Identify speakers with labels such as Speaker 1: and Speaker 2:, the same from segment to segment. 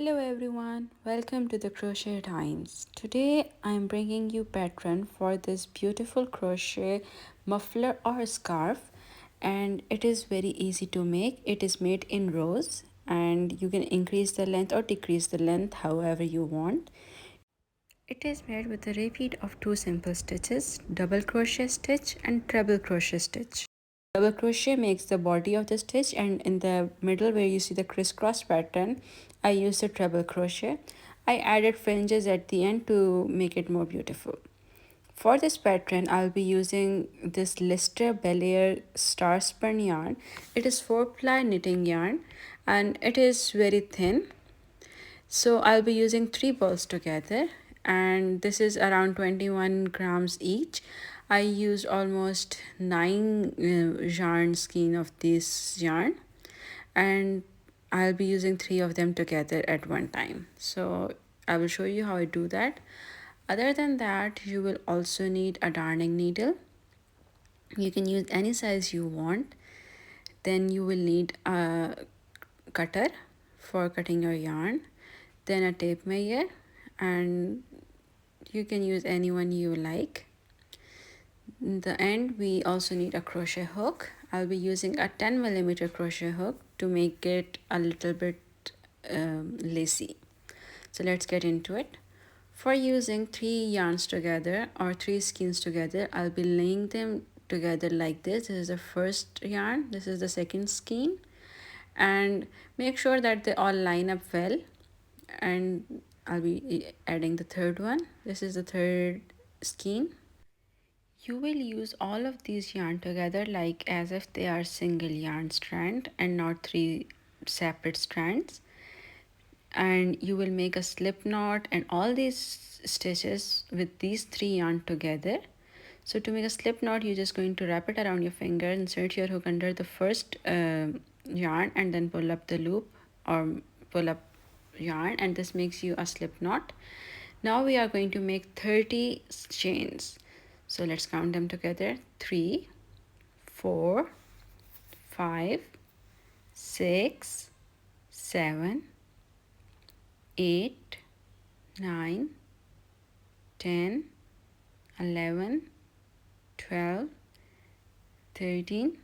Speaker 1: Hello everyone, welcome to the Crochet Times. Today I'm bringing you pattern for this beautiful crochet muffler or scarf, and it is very easy to make. It is made in rows and you can increase the length or decrease the length however you want. It is made with a repeat of two simple stitches, double crochet stitch and treble crochet stitch. Double crochet makes the body of the stitch, and in the middle where you see the crisscross pattern, I used the treble crochet. I added fringes at the end to make it more beautiful. For this pattern, I'll be using this Lister Bel Air Star Spun yarn. It is 4-ply knitting yarn and it is very thin. So I'll be using 3 balls together, and this is around 21 grams each. I used almost 9 yarn skein of this yarn, and I'll be using 3 of them together at one time. So I will show you how I do that. Other than that, you will also need a darning needle. You can use any size you want. Then you will need a cutter for cutting your yarn, then a tape measure, and you can use any one you like. In the end, we also need a crochet hook. I'll be using a 10mm crochet hook to make it a little bit lacy. So let's get into it. For using 3 yarns together or 3 skeins together, I'll be laying them together like this. This is the first yarn, this is the second skein, and make sure that they all line up well. And I'll be adding the third one. This is the third skein. You will use all of these yarn together like as if they are single yarn strand and not 3 separate strands. And you will make a slip knot and all these stitches with these 3 yarn together. So to make a slip knot, you're just going to wrap it around your finger, insert your hook under the first yarn, and then pull up the loop or pull up yarn, and this makes you a slip knot. Now we are going to make 30 chains. So let's count them together. 3, 4, 5, 6, 7, 8, 9, 10, 11, 12, 13,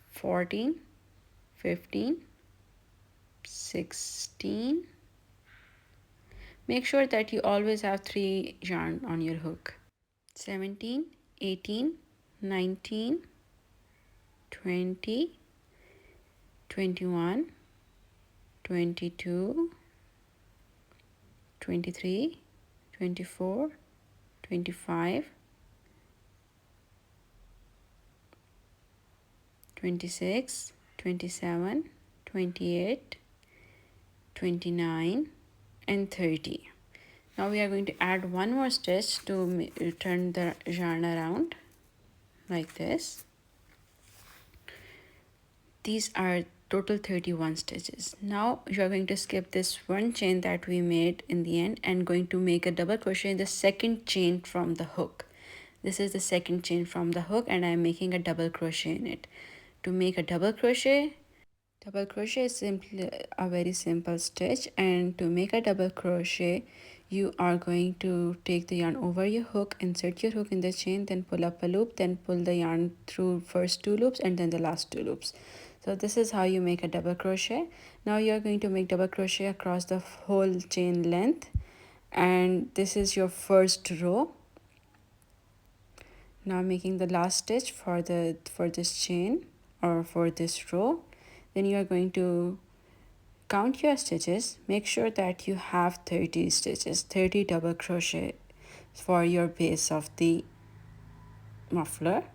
Speaker 1: 14, 15, 16. Make sure that you always have 3 yarn on your hook. 17, 18, 19, 20, 21, 22, 23, 24, 25, 26, 27, 28, 29, and 30. Now we are going to add one more stitch to turn the yarn around like this. These are total 31 stitches. Now you are going to skip this one chain that we made in the end and going to make a double crochet in the second chain from the hook. This is the second chain from the hook, and I am making a double crochet in it. To make a double crochet is simply a very simple stitch, and to make a double crochet you are going to take the yarn over your hook, insert your hook in the chain, then pull up a loop, then pull the yarn through first 2 loops and then the last 2 loops. So this is how you make a double crochet. Now you are going to make double crochet across the whole chain length, and this is your first row. Now making the last stitch for this chain or for this row. Then you are going to count your stitches. Make sure that you have 30 stitches, 30 double crochet for your base of the muffler.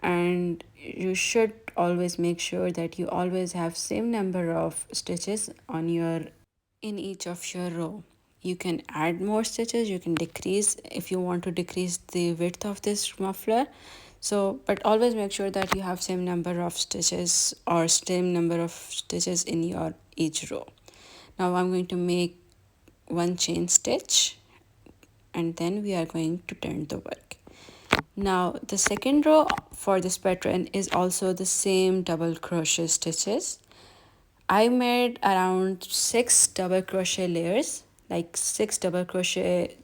Speaker 1: And you should always make sure that you always have same number of stitches on in each of your row. You can add more stitches, you can decrease if you want to decrease the width of this muffler. So but always make sure that you have same number of stitches or same number of stitches in your each row. Now I'm going to make one chain stitch, and then we are going to turn the work. Now the second row for this pattern is also the same double crochet stitches. I made around 6 double crochet layers, like 6 double crochet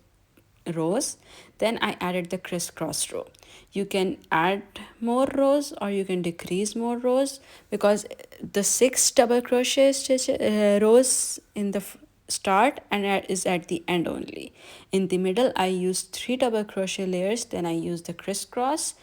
Speaker 1: rows. Then I added the crisscross row. You can add more rows or you can decrease more rows, because the 6 double crochet rows in the start and is at the end only. In the middle I used 3 double crochet layers, then I used the crisscross,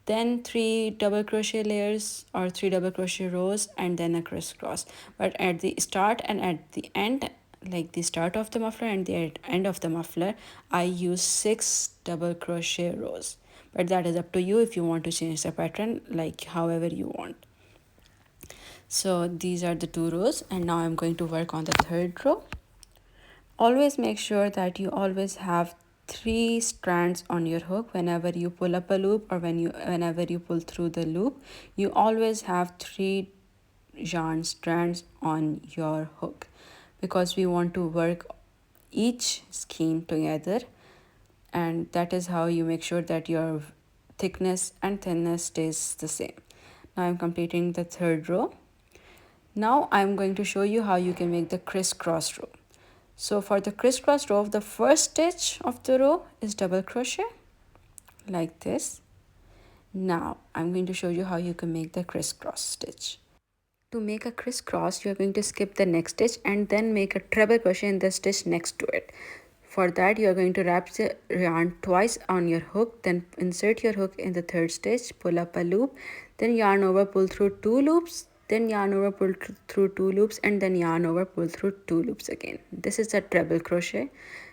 Speaker 1: then 3 double crochet layers or 3 double crochet rows, and then a crisscross. But at the start and at the end, like the start of the muffler and the end of the muffler, I use 6 double crochet rows. But that is up to you if you want to change the pattern like however you want. So these are the 2 rows, and now I'm going to work on the third row. Always make sure that you always have 3 strands on your hook. Whenever you pull up a loop or whenever you pull through the loop, you always have 3 yarn strands on your hook, because we want to work each skein together, and that is how you make sure that your thickness and thinness stays the same. Now I'm completing the third row. Now I'm going to show you how you can make the crisscross row. So for the crisscross row, the first stitch of the row is double crochet like this. Now I'm going to show you how you can make the crisscross stitch. To make a crisscross, you are going to skip the next stitch and then make a treble crochet in the stitch next to it. For that, you are going to wrap the yarn twice on your hook, then insert your hook in the third stitch, pull up a loop, then yarn over, pull through 2 loops, then yarn over, pull through 2 loops, and then yarn over, pull through 2 loops again. This is a treble crochet.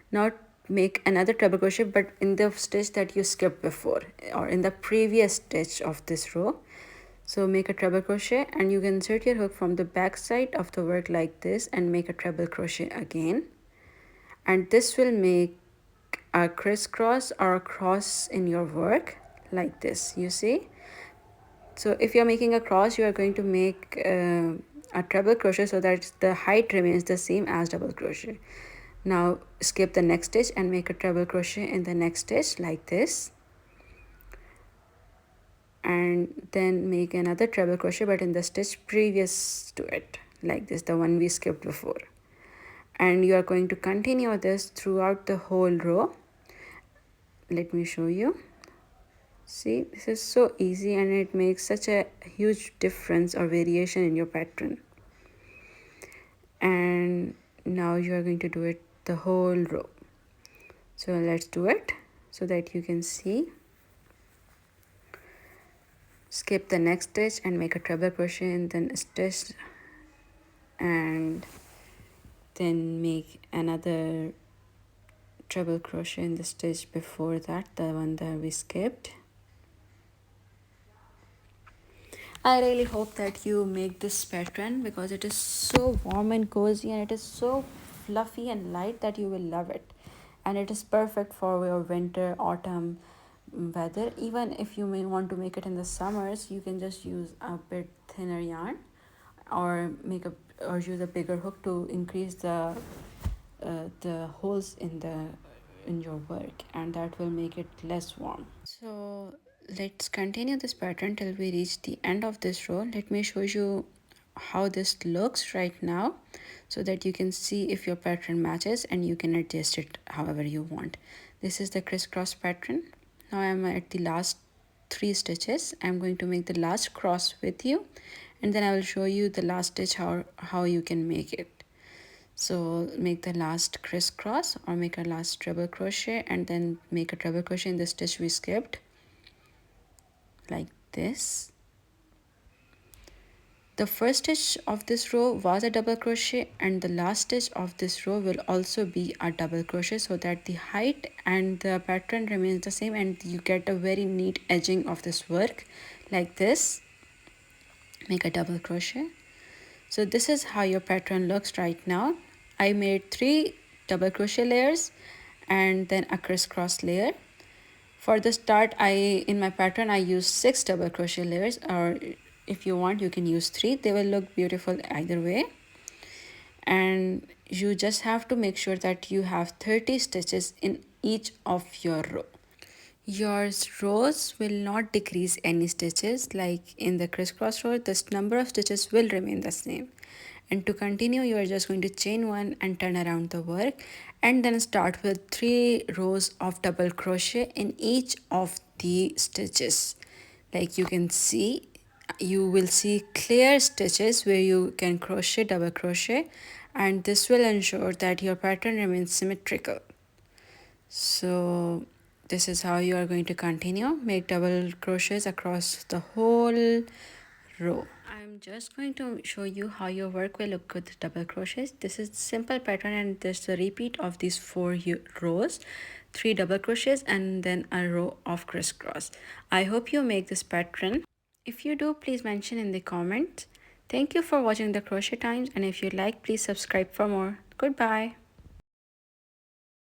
Speaker 1: Now make another treble crochet, but in the stitch that you skipped before or in the previous stitch of this row. So make a treble crochet and you can insert your hook from the back side of the work like this and make a treble crochet again. And this will make a crisscross or a cross in your work like this, you see. So if you're making a cross, you are going to make a treble crochet so that the height remains the same as double crochet. Now skip the next stitch and make a treble crochet in the next stitch like this, and then make another treble crochet but in the stitch previous to it like this, the one we skipped before. And you are going to continue this throughout the whole row. Let me show you. See, this is so easy and it makes such a huge difference or variation in your pattern. And now you are going to do it the whole row. So let's do it so that you can see. Skip the next stitch and make a treble crochet in the stitch, and then make another treble crochet in the stitch before that, the one that we skipped. I really hope that you make this pattern because it is so warm and cozy and it is so fluffy and light that you will love it. And it is perfect for your winter, autumn weather. Even if you may want to make it in the summers, you can just use a bit thinner yarn or use a bigger hook to increase the holes in your work, and that will make it less warm. So let's continue this pattern till we reach the end of this row. Let me show you how this looks right now so that you can see if your pattern matches and you can adjust it however you want. This is the crisscross pattern. Now I'm at the last 3 stitches. I'm going to make the last cross with you, and then I will show you the last stitch how you can make it. So make the last crisscross or make a last treble crochet and then make a treble crochet in the stitch we skipped like this. The first stitch of this row was a double crochet and the last stitch of this row will also be a double crochet, so that the height and the pattern remains the same and you get a very neat edging of this work like this. Make a double crochet. So this is how your pattern looks right now. I made 3 double crochet layers and then a crisscross layer. For the start, in my pattern I used 6 double crochet layers, or if you want you can use 3. They will look beautiful either way. And you just have to make sure that you have 30 stitches in each of your row. Your rows will not decrease any stitches. Like in the crisscross row, this number of stitches will remain the same. And to continue, you are just going to chain one and turn around the work, and then start with 3 rows of double crochet in each of the stitches. Like you can see, you will see clear stitches where you can crochet, double crochet, and this will ensure that your pattern remains symmetrical. So this is how you are going to continue. Make double crochets across the whole row. I'm just going to show you how your work will look with double crochets. This is simple pattern, and there's a repeat of these 4 rows, 3 double crochets, and then a row of crisscross. I hope you make this pattern. If you do, please mention in the comments. Thank you for watching the crochet times, and if you like, please subscribe for more. Goodbye.